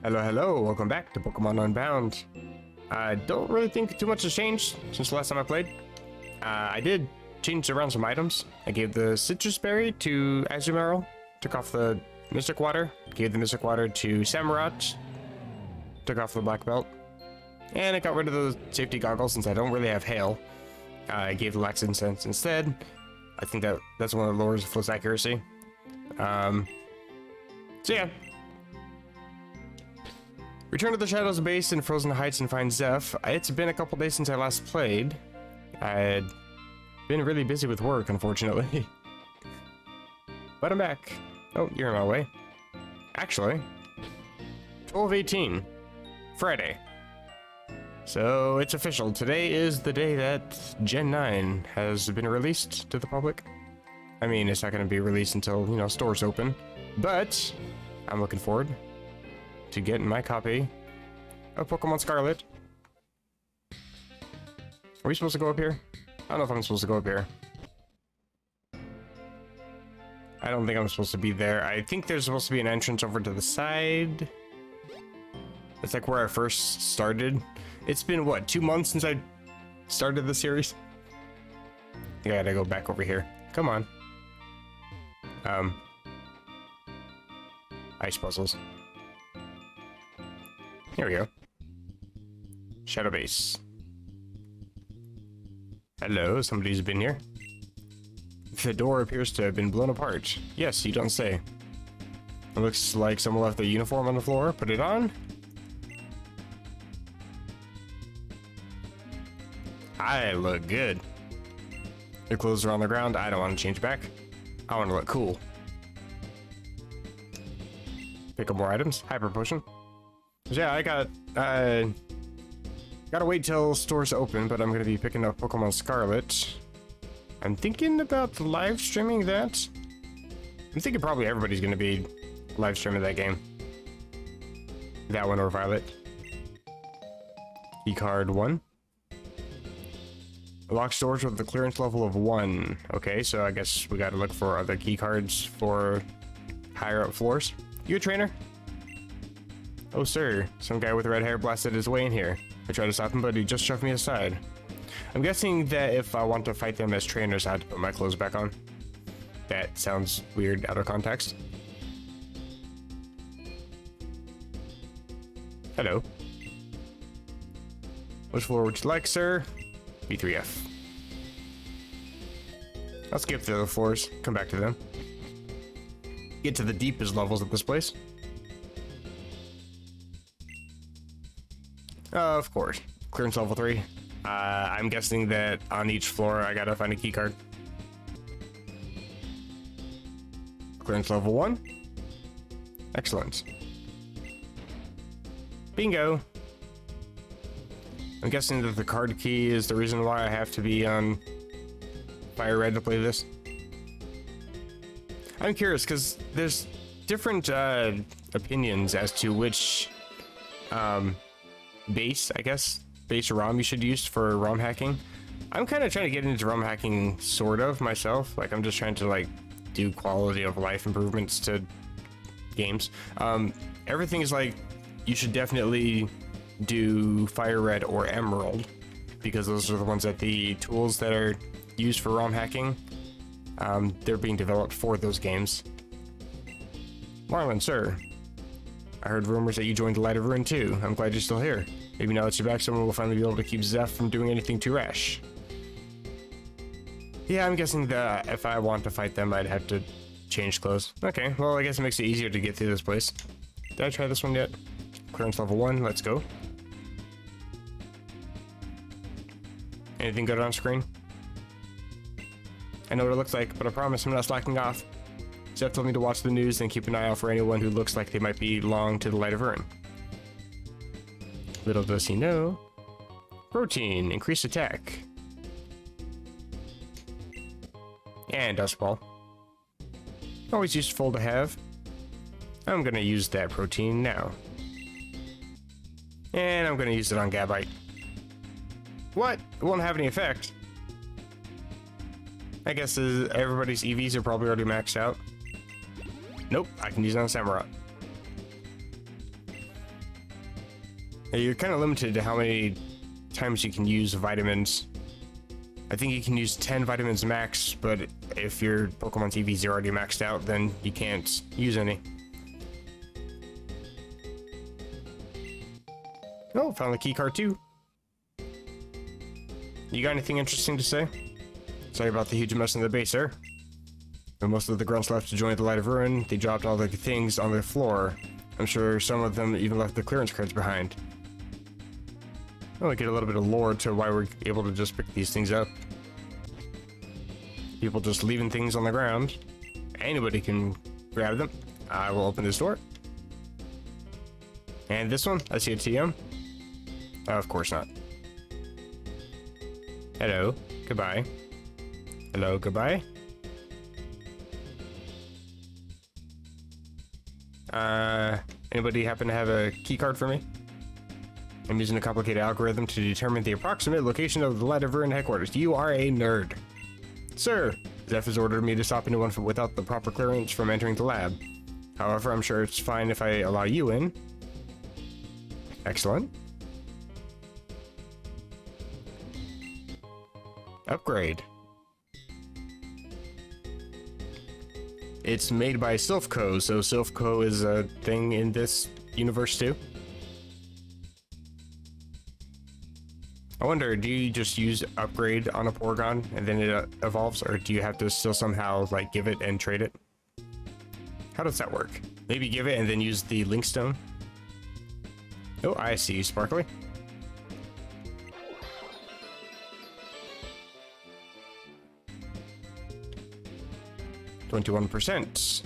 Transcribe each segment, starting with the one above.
Hello, hello, welcome back to Pokemon Unbound. I don't really think too much has changed since the last time I played. I did change around some items. I gave the Citrus Berry to Azumarill, took off the Mystic Water, gave the Mystic Water to Samurott, took off the Black Belt, and I got rid of the safety goggles since I don't really have Hail. I gave the Lax Incense instead. I think that's one that lowers the Flow's accuracy. So yeah. Return to the Shadows base in Frozen Heights and find Zeph. It's been a couple days since I last played. I'd been really busy with work, unfortunately. But I'm back. Oh, you're in my way. Actually, 12/18, Friday. So it's official. Today is the day that Gen 9 has been released to the public. I mean, it's not going to be released until, you know, stores open. But I'm looking forward to getting my copy of Pokemon Scarlet. Are we supposed to go up here? I don't know if I'm supposed to go up here. I don't think I'm supposed to be there. I think there's supposed to be an entrance over to the side. It's like where I first started. It's been, what, 2 months since I started the series? I think I gotta go back over here. Come on. Ice puzzles. Here we go. Shadow base. Hello, somebody's been here. The door appears to have been blown apart. Yes, you don't say. It looks like someone left their uniform on the floor. Put it on. I look good. The clothes are on the ground. I don't want to change back. I want to look cool. Pick up more items. Hyper potion. So yeah, I gotta wait till stores open, but I'm gonna be picking up Pokemon Scarlet. I'm thinking about live streaming that. I'm thinking probably everybody's gonna be live streaming that game. That one or Violet. Keycard 1. Lock stores with the clearance level of 1. Okay, so I guess we gotta look for other key cards for higher up floors. You a trainer? Oh, sir. Some guy with red hair blasted his way in here. I tried to stop him, but he just shoved me aside. I'm guessing that if I want to fight them as trainers, I have to put my clothes back on. That sounds weird out of context. Hello. Which floor would you like, sir? B3F. I'll skip the other floors, come back to them. Get to the deepest levels of this place. Of course. Clearance level 3. I'm guessing that on each floor I gotta find a key card. Clearance level 1. Excellent. Bingo. I'm guessing that the card key is the reason why I have to be on Fire Red to play this. I'm curious because there's different opinions as to which base, I guess, base ROM you should use for ROM hacking. I'm kind of trying to get into ROM hacking sort of myself. Like, I'm just trying to like do quality of life improvements to games. Everything is like, you should definitely do Fire Red or Emerald because those are the ones that the tools that are used for ROM hacking, they're being developed for those games. Marlon, sir. I heard rumors that you joined the Light of Ruin too. I'm glad you're still here. Maybe now that you're back, someone will finally be able to keep Zeph from doing anything too rash. Yeah, I'm guessing that if I want to fight them, I'd have to change clothes. Okay, well, I guess it makes it easier to get through this place. Did I try this one yet? Clearance level 1, let's go. Anything good on screen? I know what it looks like, but I promise I'm not slacking off. Zeph told me to watch the news and keep an eye out for anyone who looks like they might belong to the Light of Ruin. Little does he know. Protein, increased attack. And Dust Ball. Always useful to have. I'm gonna use that protein now. And I'm gonna use it on Gabite. What? It won't have any effect. I guess everybody's EVs are probably already maxed out. Nope, I can use it on Samurott. You're kind of limited to how many times you can use vitamins. I think you can use 10 vitamins max, but if your Pokemon TVs are already maxed out, then you can't use any. Oh, found the key card too. You got anything interesting to say? Sorry about the huge mess in the base there. When most of the grunts left to join the Light of Ruin, they dropped all the things on the floor. I'm sure some of them even left the clearance cards behind. Oh, we get a little bit of lore to why we're able to just pick these things up. People just leaving things on the ground. Anybody can grab them. I will open this door. And this one, I see a TM. Of course not. Hello, goodbye. Hello, goodbye. Anybody happen to have a key card for me? I'm using a complicated algorithm to determine the approximate location of the Light of Ruin headquarters. You are a nerd. Sir, Zeph has ordered me to stop anyone without the proper clearance from entering the lab. However, I'm sure it's fine if I allow you in. Excellent. Upgrade. It's made by Silphco, so Silphco is a thing in this universe too. I wonder, do you just use upgrade on a Porygon and then it evolves, or do you have to still somehow like give it and trade it? How does that work? Maybe give it and then use the Link Stone? Oh, I see, Sparkly. %.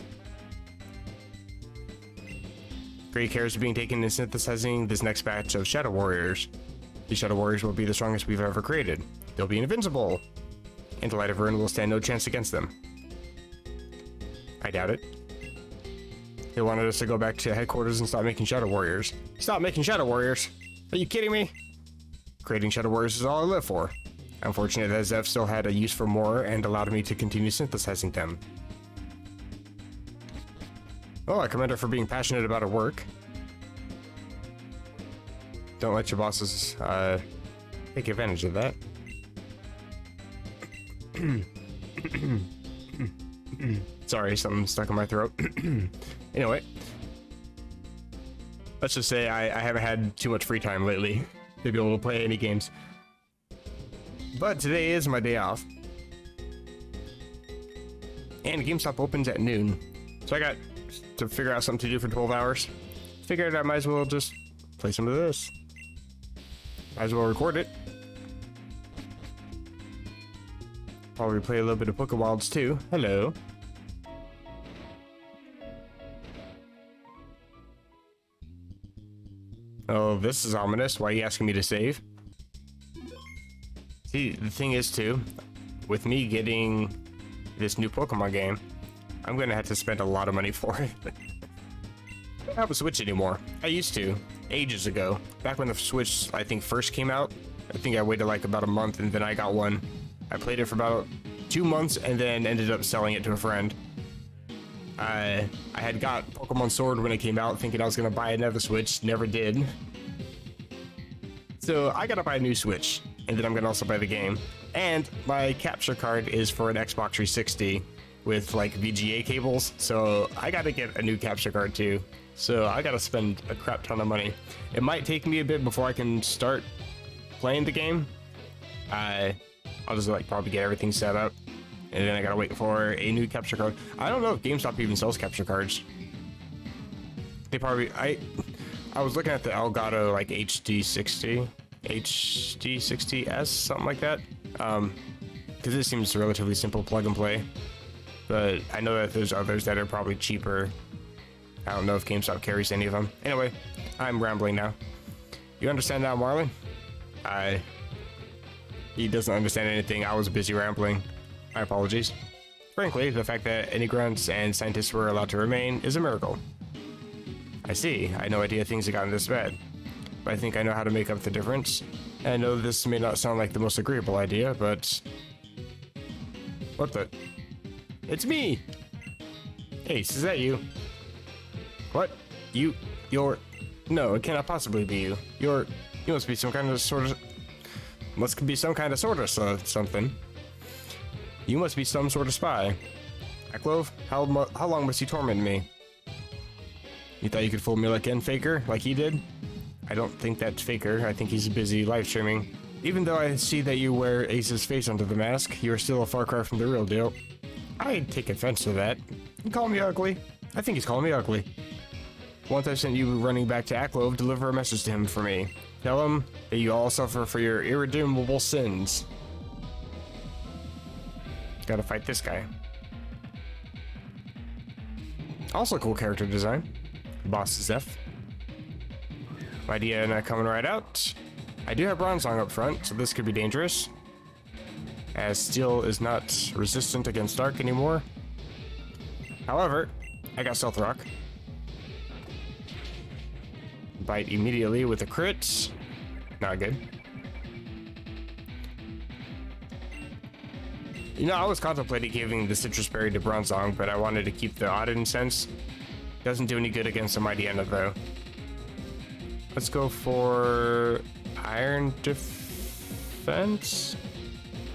Great care is being taken in synthesizing this next batch of Shadow Warriors. These Shadow Warriors will be the strongest we've ever created. They'll be invincible, and the Light of Ruin will stand no chance against them. I doubt it. They wanted us to go back to headquarters and stop making Shadow Warriors. Stop making Shadow Warriors! Are you kidding me? Creating Shadow Warriors is all I live for. I'm fortunate that Zeph still had a use for more and allowed me to continue synthesizing them. Oh, I commend her for being passionate about her work. Don't let your bosses take advantage of that. Sorry, something stuck in my throat. Anyway, let's just say I haven't had too much free time lately to be able to play any games. But today is my day off. And GameStop opens at noon. So I got to figure out something to do for 12 hours. Figured I might as well just play some of this. Might as well record it. Probably play a little bit of Pokewilds too. Hello. Oh, this is ominous. Why are you asking me to save? See, the thing is too, with me getting this new Pokemon game, I'm gonna have to spend a lot of money for it. I don't have a Switch anymore. I used to, ages ago. Back when the Switch, I think, first came out. I think I waited like about a month and then I got one. I played it for about 2 months and then ended up selling it to a friend. I had got Pokemon Sword when it came out, thinking I was gonna buy another Switch, never did. So I gotta buy a new Switch, and then I'm gonna also buy the game. And my capture card is for an Xbox 360 with like VGA cables, so I gotta get a new capture card too. So I gotta spend a crap ton of money. It might take me a bit before I can start playing the game. I'll just like probably get everything set up, and then I gotta wait for a new capture card. I don't know if GameStop even sells capture cards. They probably, I was looking at the Elgato like HD60S, something like that. Because it seems relatively simple plug and play. But I know that there's others that are probably cheaper. I don't know if GameStop carries any of them. Anyway, I'm rambling now. You understand now, Marlon? He doesn't understand anything. I was busy rambling. My apologies. Frankly, the fact that any grunts and scientists were allowed to remain is a miracle. I see. I had no idea things had gotten this bad. But I think I know how to make up the difference. And I know this may not sound like the most agreeable idea, but... What the... It's me! Ace, is that you? What? You're... No, it cannot possibly be you. You must be some kind of something. You must be some sort of spy. Clove, how long must you torment me? You thought you could fool me again, Faker, like he did? I don't think that's Faker. I think he's busy live streaming. Even though I see that you wear Ace's face under the mask, you are still a far cry from the real deal. I take offense to that. You call me ugly? I think he's calling me ugly. Once I sent you running back to Aklov, deliver a message to him for me. Tell him that you all suffer for your irredeemable sins. Gotta fight this guy. Also cool character design. Boss Zeph. Idea not coming right out. I do have Bronzong up front, so this could be dangerous, as steel is not resistant against dark anymore. However, I got Stealth Rock. Bite immediately with a crit. Not good. You know, I was contemplating giving the Citrus Berry to Bronzong, but I wanted to keep the Auden sense. Doesn't do any good against a Mighty Enna, though. Let's go for Iron Defense.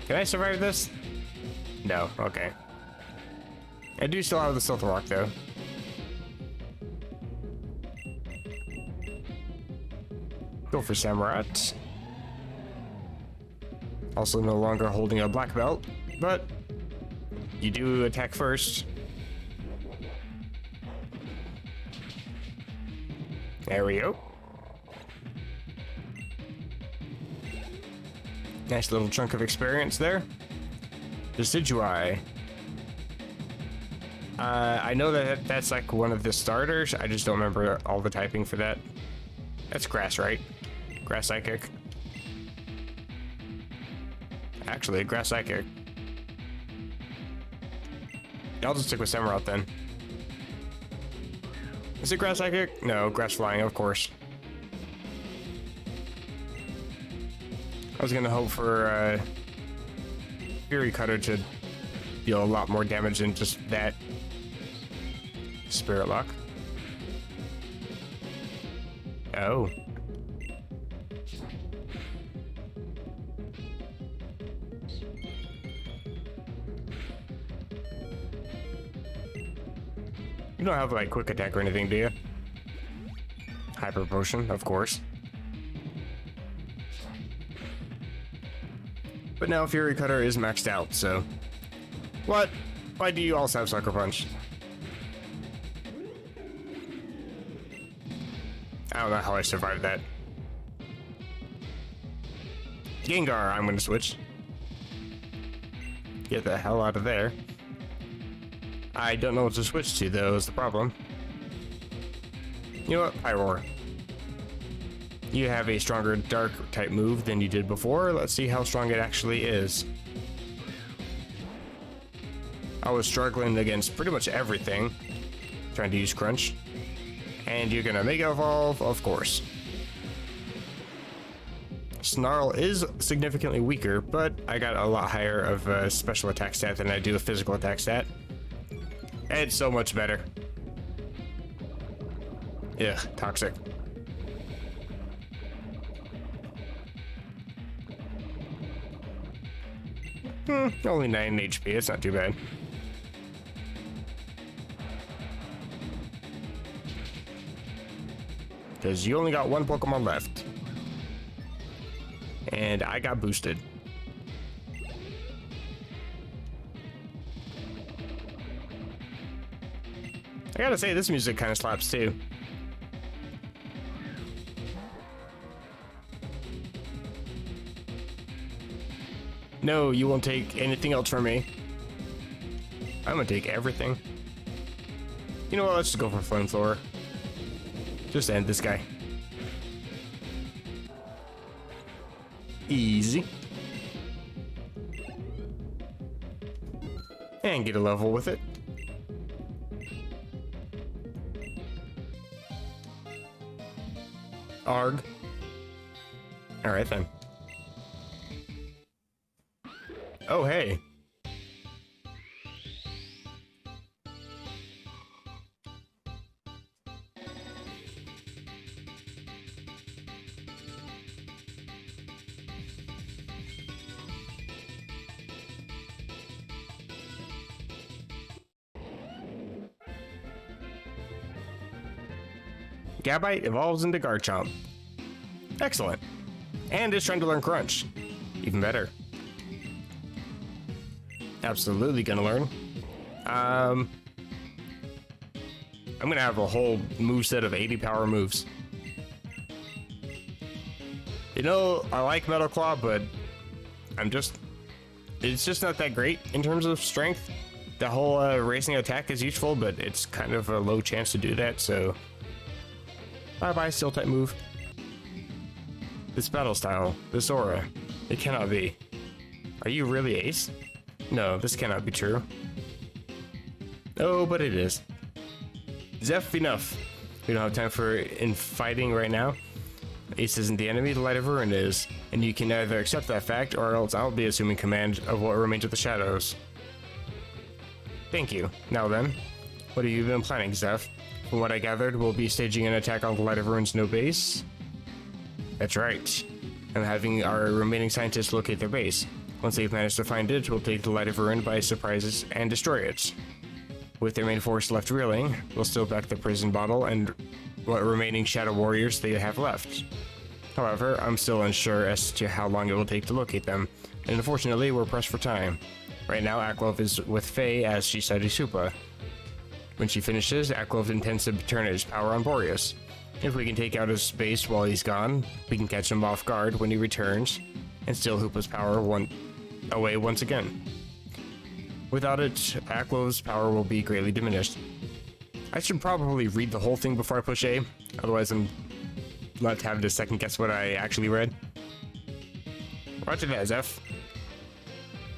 Can I survive this? No, okay. I do still have the Stealth Rock, though. Go for Samurott. Also no longer holding a black belt, but you do attack first. There we go. Nice little chunk of experience there. Decidueye. I know that that's like one of the starters. I just don't remember all the typing for that. That's grass, right? Grass Psychic. Actually, Grass Psychic. Yeah, I'll just stick with Samurott then. Is it Grass Psychic? No, Grass Flying, of course. I was gonna hope for Fury Cutter to deal a lot more damage than just that. Spirit Lock. Oh. You don't have like quick attack or anything, do you? Hyper Potion, of course. But now Fury Cutter is maxed out, so... What? Why do you also have Sucker Punch? I don't know how I survived that. Gengar, I'm gonna switch. Get the hell out of there. I don't know what to switch to, though, is the problem. You know what? Pyroar. You have a stronger dark type move than you did before. Let's see how strong it actually is. I was struggling against pretty much everything, trying to use Crunch. And you're gonna Mega Evolve, of course. Snarl is significantly weaker, but I got a lot higher of a special attack stat than I do a physical attack stat. It's so much better. Ugh, toxic. Only 9 HP, it's not too bad. Because you only got one Pokemon left. And I got boosted. I gotta say, this music kind of slaps too. No, you won't take anything else from me. I'm gonna take everything. You know what, let's just go for Flamethrower. Just end this guy. Easy. And get a level with it. Arg. Alright then. Oh, hey. Gabite evolves into Garchomp. Excellent. And is trying to learn Crunch. Even better. Absolutely gonna learn. I'm gonna have a whole moveset of 80 power moves. You know, I like Metal Claw, but it's just not that great in terms of strength. The whole racing attack is useful, but it's kind of a low chance to do that, so bye-bye, Steel type move. This battle style, this aura, it cannot be. Are you really Ace? No, this cannot be true. Oh, but it is. Zeph, enough. We don't have time for infighting right now. Ace isn't the enemy, the Light of Ruin is, and you can either accept that fact or else I'll be assuming command of what remains of the shadows. Thank you. Now then, what have you been planning, Zeph? From what I gathered, we'll be staging an attack on the Light of Ruin's no base. That's right. I'm having our remaining scientists locate their base. Once they've managed to find it, we'll take the Light of Ruin by surprise and destroy it. With their main force left reeling, we'll steal back the prison bottle and what remaining Shadow Warriors they have left. However, I'm still unsure as to how long it will take to locate them, and unfortunately, we're pressed for time. Right now, Aklov is with Faye as she studies Supa. When she finishes, Aklov intends to turn his power on Boreas. If we can take out his base while he's gone, we can catch him off guard when he returns, and steal Hoopa's power away once again. Without it, Aklov's power will be greatly diminished. I should probably read the whole thing before I push A, otherwise I'm left having to second guess what I actually read. Roger that, Zeph.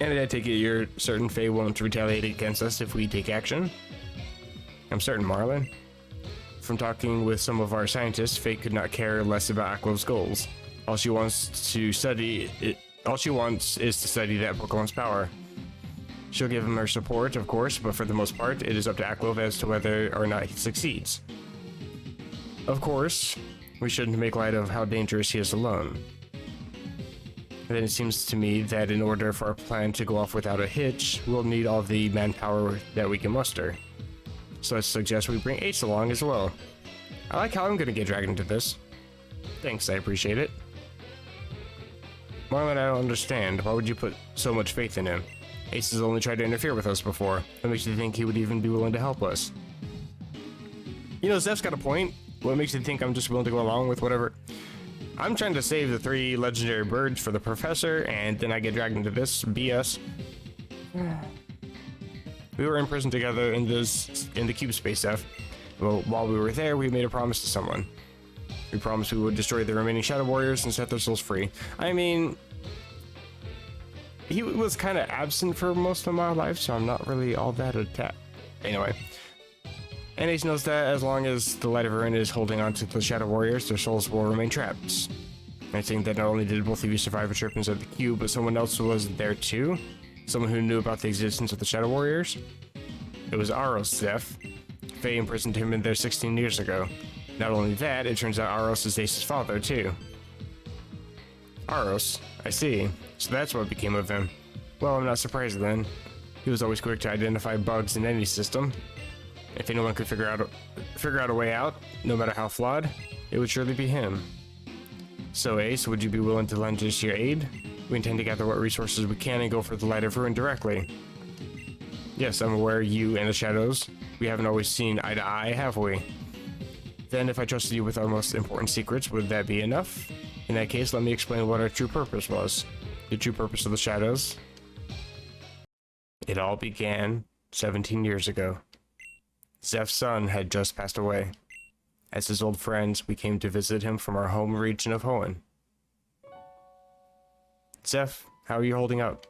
And I take it you're certain Faye won't retaliate against us if we take action? I'm certain, Marlin. From talking with some of our scientists, Faye could not care less about Aklov's goals. All she wants is to study that Pokemon's power. She'll give him her support, of course, but for the most part, it is up to Aklov as to whether or not he succeeds. Of course, we shouldn't make light of how dangerous he is alone. Then it seems to me that in order for our plan to go off without a hitch, we'll need all the manpower that we can muster. So I suggest we bring Ace along as well. I like how I'm gonna get dragged into this. Thanks, I appreciate it. Marlon, I don't understand. Why would you put so much faith in him? Ace has only tried to interfere with us before. What makes you think he would even be willing to help us? You know, Zeph's got a point. What makes you think I'm just willing to go along with whatever? I'm trying to save the 3 legendary birds for the professor, and then I get dragged into this BS. We were in prison together in the cube space, Zeph. Well, while we were there, we made a promise to someone. We promised we would destroy the remaining Shadow Warriors and set their souls free. I mean, he was kind of absent for most of my life, so I'm not really all that attached. Anyway. And Ace knows that as long as the Light of Ruin is holding on to the Shadow Warriors, their souls will remain trapped. I think that not only did both of you survive a trip inside the cube, but someone else was there too? Someone who knew about the existence of the Shadow Warriors? It was Aros, Zeph. Faye imprisoned him in there 16 years ago. Not only that, it turns out Aros is Ace's father too. Aros, I see. So that's what became of him. Well, I'm not surprised then. He was always quick to identify bugs in any system. If anyone could figure out a way out, no matter how flawed, it would surely be him. So Ace, would you be willing to lend us your aid? We intend to gather what resources we can and go for the Light of Ruin directly. Yes, I'm aware you and the Shadows. We haven't always seen eye to eye, have we? Then if I trusted you with our most important secrets, would that be enough? In that case, let me explain what our true purpose was. The true purpose of the Shadows. It all began 17 years ago. Zeph's son had just passed away. As his old friends, we came to visit him from our home region of Hoenn. Zeph, how are you holding up?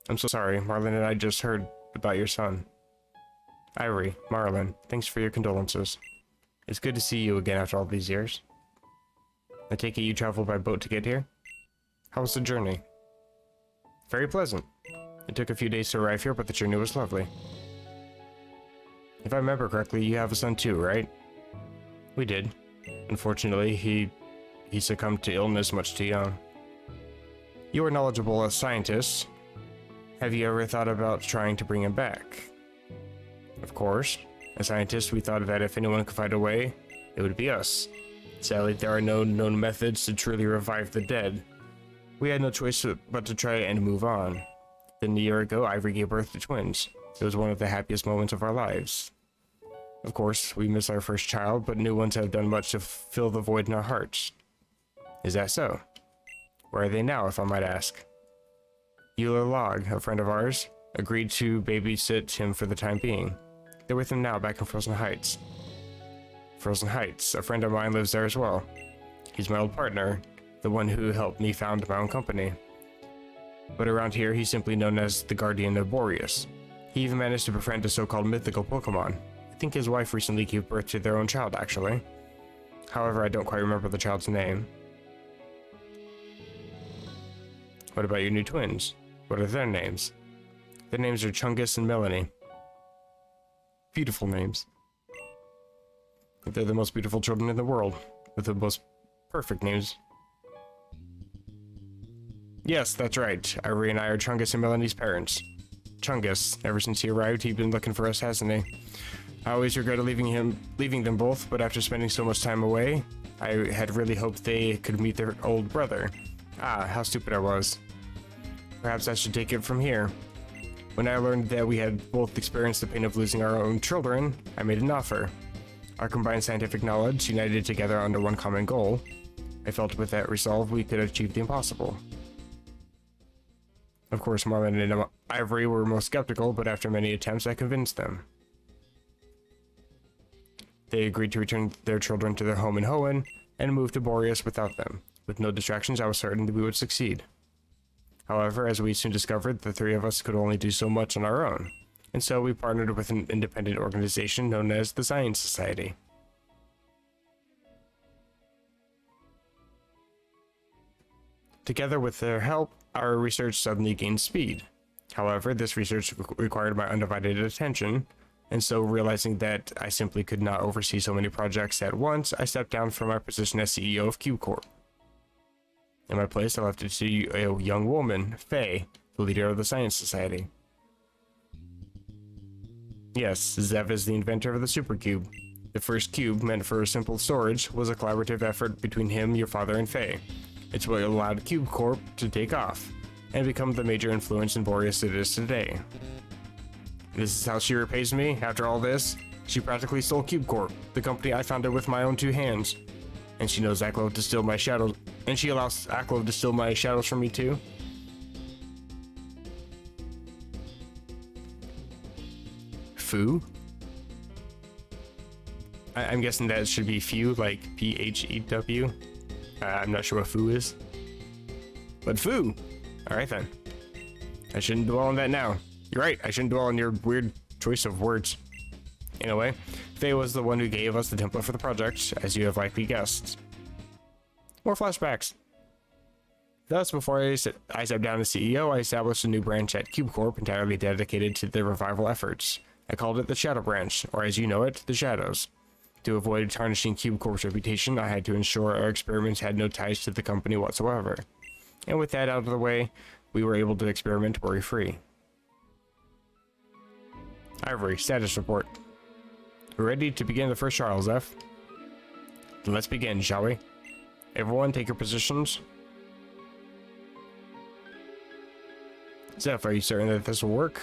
I'm so sorry, Marlon and I just heard about your son. Irie, Marlon, thanks for your condolences. It's good to see you again after all these years. I take it you traveled by boat to get here? How was the journey? Very pleasant. It took a few days to arrive here, but the journey was lovely. If I remember correctly, you have a son too, right? We did. Unfortunately, he succumbed to illness much too young. You are knowledgeable as scientists. Have you ever thought about trying to bring him back? Of course. As scientists, we thought that if anyone could find a way, It would be us. Sadly, there are no known methods to truly revive the dead. We had no choice but to try and move on. Then a year ago, Ivory gave birth to twins. It was one of the happiest moments of our lives. Of course, we miss our first child, but new ones have done much to fill the void in our hearts. Is that so? Where are they now, if I might ask? Euler Log, a friend of ours, agreed to babysit him for the time being. They're with him now, back in Frozen Heights. Frozen Heights, a friend of mine lives there as well. He's my old partner, the one who helped me found my own company. But around here, he's simply known as the Guardian of Boreas. He even managed to befriend a so-called mythical Pokemon. I think his wife recently gave birth to their own child, actually. However, I don't quite remember the child's name. What about your new twins? What are their names? Their names are Chungus and Melanie. Beautiful names. They're the most beautiful children in the world, with the most perfect names. Yes, that's right. Ivory and I are Chungus and Melanie's parents. Chungus, ever since he arrived, he's been looking for us, hasn't he? I always regretted leaving them both, but after spending so much time away, I had really hoped they could meet their old brother. Ah, how stupid I was. Perhaps I should take it from here. When I learned that we had both experienced the pain of losing our own children, I made an offer. Our combined scientific knowledge, united together under one common goal, I felt with that resolve we could achieve the impossible. Of course, Marlon and Ivory were most skeptical, but after many attempts, I convinced them. They agreed to return their children to their home in Hoenn and move to Boreas without them. With no distractions, I was certain that we would succeed. However, as we soon discovered, the three of us could only do so much on our own, and so we partnered with an independent organization known as the Science Society. Together with their help, our research suddenly gained speed. However, this research required my undivided attention, and so realizing that I simply could not oversee so many projects at once, I stepped down from my position as CEO of Cube Corp. In my place, I left it to a young woman, Faye, the leader of the Science Society. Yes, Zev is the inventor of the Super Cube. The first cube, meant for simple storage, was a collaborative effort between him, your father, and Faye. It's what allowed Cube Corp to take off, and become the major influence in Boreas it is today. This is how she repays me, after all this. She practically stole Cube Corp, the company I founded with my own two hands. And she knows Aklov to steal my shadows, and she allows Aklov to steal my shadows from me too. Foo? I'm guessing that should be Few, like P-H-E-W. I'm not sure what Foo is. But Foo! Alright then. I shouldn't dwell on that now. You're right, I shouldn't dwell on your weird choice of words. Anyway, Faye was the one who gave us the template for the project, as you have likely guessed. More flashbacks. Thus, before I stepped down as CEO, I established a new branch at Cube Corp entirely dedicated to the revival efforts. I called it the Shadow Branch, or as you know it, the Shadows. To avoid tarnishing Cube Corp's reputation, I had to ensure our experiments had no ties to the company whatsoever. And with that out of the way, we were able to experiment worry-free. Ivory, status report. We're ready to begin the first trials, F. Then let's begin, shall we? Everyone, take your positions. Zeph, are you certain that this will work?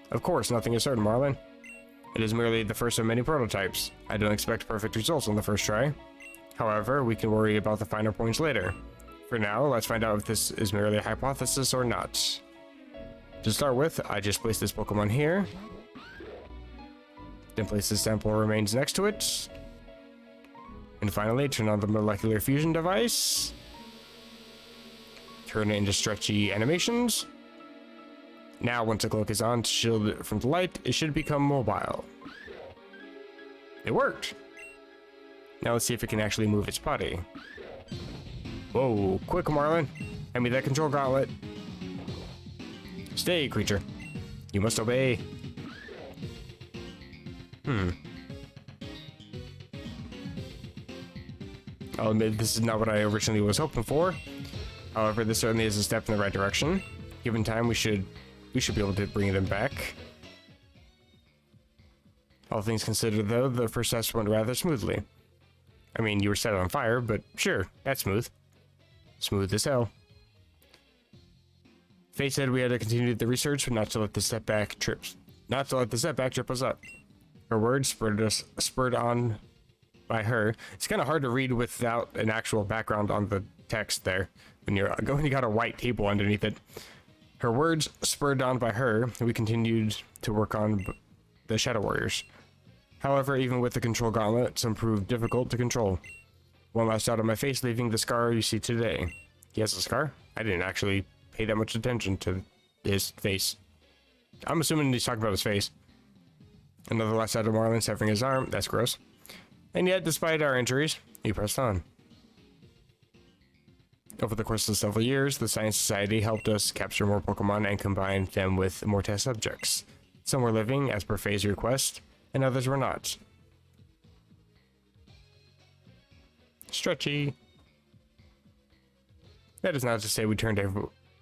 Of course, nothing is certain, Marlon. It is merely the first of many prototypes. I don't expect perfect results on the first try. However, we can worry about the finer points later. For now, let's find out if this is merely a hypothesis or not. To start with, I just placed this Pokemon here. Then place the sample remains next to it. And finally, turn on the molecular fusion device. Turn it into stretchy animations. Now, once the cloak is on to shield it from the light, it should become mobile. It worked! Now let's see if it can actually move its body. Whoa, quick Marlon! Hand me that control gauntlet. Stay, creature. You must obey. I'll admit this is not what I originally was hoping for. However, this certainly is a step in the right direction. Given time, we should be able to bring them back. All things considered, though, the first test went rather smoothly. I mean, you were set on fire, but sure, that's smooth. Smooth as hell. Faye said we had to continue the research, but not to let the setback trip us up. Her words spurred on by her. It's kind of hard to read without an actual background on the text there when you got a white table underneath it. Her words spurred on by her, we continued to work on the Shadow Warriors. However, even with the control gauntlet, some proved difficult to control. One last shot of my face, leaving the scar you see today. He has a scar? I didn't actually pay that much attention to his face. I'm assuming he's talking about his face. Another last shot of Marlin severing his arm. That's gross. And yet, despite our injuries, he pressed on. Over the course of several years, the Science Society helped us capture more Pokemon and combine them with more test subjects. Some were living, as per Faye's request, and others were not. Stretchy. That is not to say we turned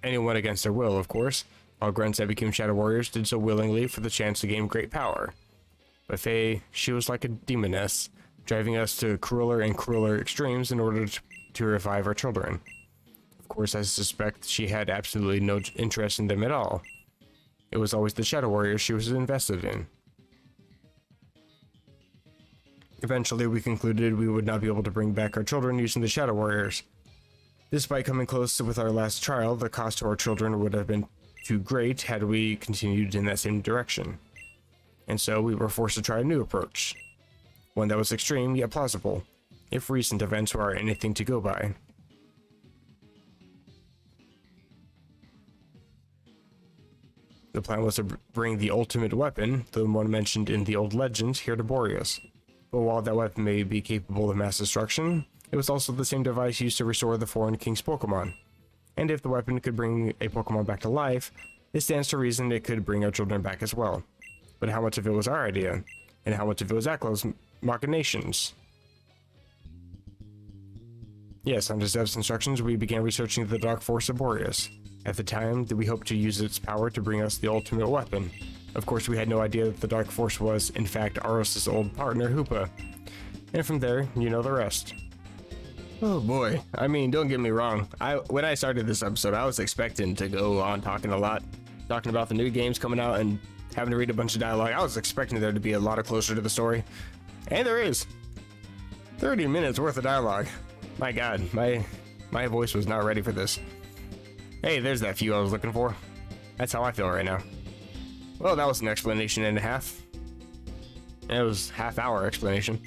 anyone against their will, of course. All grunts that became Shadow Warriors did so willingly for the chance to gain great power. But Faye, she was like a demoness, driving us to crueler and crueler extremes in order to revive our children. Of course, I suspect she had absolutely no interest in them at all. It was always the Shadow Warriors she was invested in. Eventually, we concluded we would not be able to bring back our children using the Shadow Warriors. Despite coming close with our last trial, the cost to our children would have been too great had we continued in that same direction. And so we were forced to try a new approach. One that was extreme yet plausible, if recent events were anything to go by. The plan was to bring the ultimate weapon, the one mentioned in the old legends, here to Boreas. But while that weapon may be capable of mass destruction, it was also the same device used to restore the foreign king's Pokemon. And if the weapon could bring a Pokemon back to life, it stands to reason it could bring our children back as well. But how much of it was our idea? And how much of it was Aklo's machinations? Yes, under Zev's instructions, we began researching the dark force of Boreas. At the time, we hoped to use its power to bring us the ultimate weapon. Of course, we had no idea that the dark force was, in fact, Aros' old partner, Hoopa. And from there, you know the rest. Oh boy, I mean, don't get me wrong. When I started this episode, I was expecting to go on talking a lot, talking about the new games coming out and having to read a bunch of dialogue. I was expecting there to be a lot closer to the story. And there is. 30 minutes worth of dialogue. My god, my voice was not ready for this. Hey, there's that view I was looking for. That's how I feel right now. Well, that was an explanation and a half. It was half-hour explanation.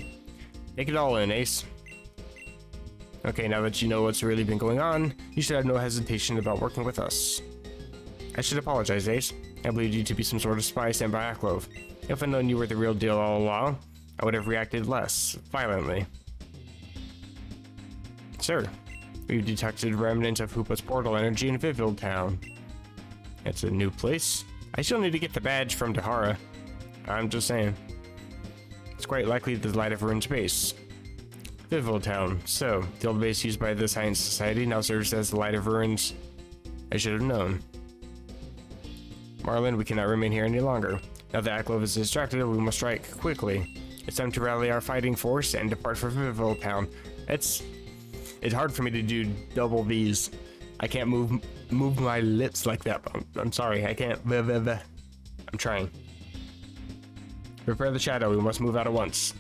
Take it all in, Ace. Okay, now that you know what's really been going on, you should have no hesitation about working with us. I should apologize, Ace. I believed you to be some sort of spy sent by Aklov. If I'd known you were the real deal all along, I would have reacted less violently. Sir, we've detected remnants of Hoopa's portal energy in Viville Town. It's a new place. I still need to get the badge from Dahara. I'm just saying. It's quite likely the Light of Ruin's base. Viville Town. So, the old base used by the Science Society now serves as the Light of Ruins. I should have known. Marlin, we cannot remain here any longer. Now that Aklov is distracted, we must strike quickly. It's time to rally our fighting force and depart for Viville Town. It's hard for me to do double V's. I can't move my lips like that. I'm sorry, I can't. I'm trying. Prepare the shadow, we must move out at once.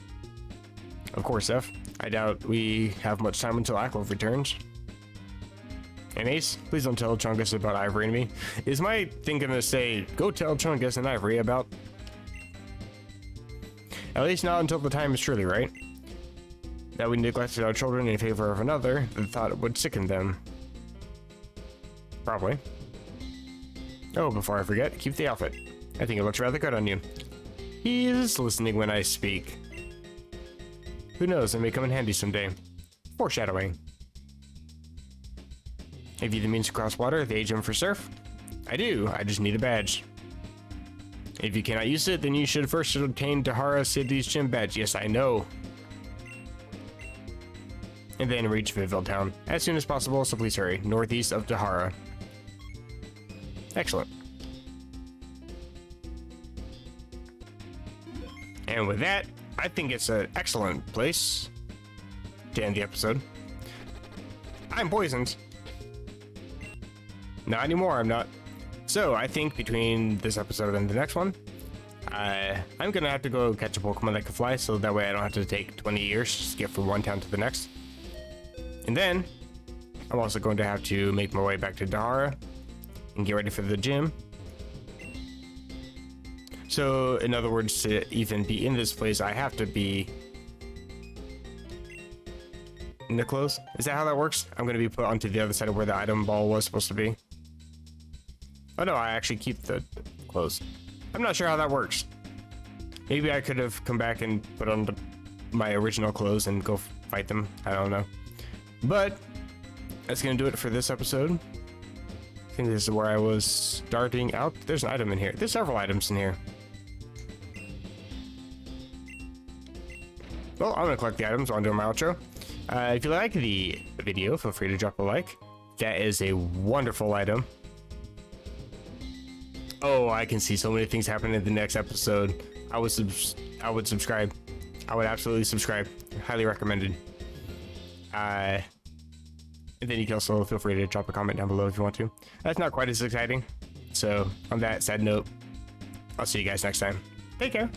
Of course, F. I doubt we have much time until Aklov returns. And Ace, please don't tell Chungus about Ivory and me. Is my thing gonna say, go tell Chungus and Ivory about... At least not until the time is truly right. That we neglected our children in favor of another, the thought would sicken them. Probably. Oh, before I forget, keep the outfit. I think it looks rather good on you. He is listening when I speak. Who knows, it may come in handy someday. Foreshadowing. Have you the means to cross water, the agent for surf? I do, I just need a badge. If you cannot use it, then you should first obtain Dahara City's gym badge. Yes, I know. And then reach Viville Town as soon as possible, so please hurry. Northeast of Dahara. Excellent. And with that, I think it's an excellent place to end the episode. I'm poisoned. Not anymore, I'm not. So I think between this episode and the next one, I'm gonna have to go catch a Pokemon that can fly, so that way I don't have to take 20 years to get from one town to the next. And then I'm also going to have to make my way back to Dahara and get ready for the gym. So in other words, to even be in this place, I have to be in the clothes. Is that how that works? I'm going to be put onto the other side of where the item ball was supposed to be. Oh no, I actually keep the clothes. I'm not sure how that works. Maybe I could have come back and put on my original clothes and go fight them. I don't know. But that's going to do it for this episode. I think this is where I was starting out. There's an item in here. There's several items in here. Well, I'm going to collect the items while I'm doing my outro. If you like the video, feel free to drop a like. That is a wonderful item. Oh, I can see so many things happening in the next episode. I would subscribe. I would absolutely subscribe. Highly recommended. And then you can also feel free to drop a comment down below if you want to. That's not quite as exciting. So on that sad note, I'll see you guys next time. Take care.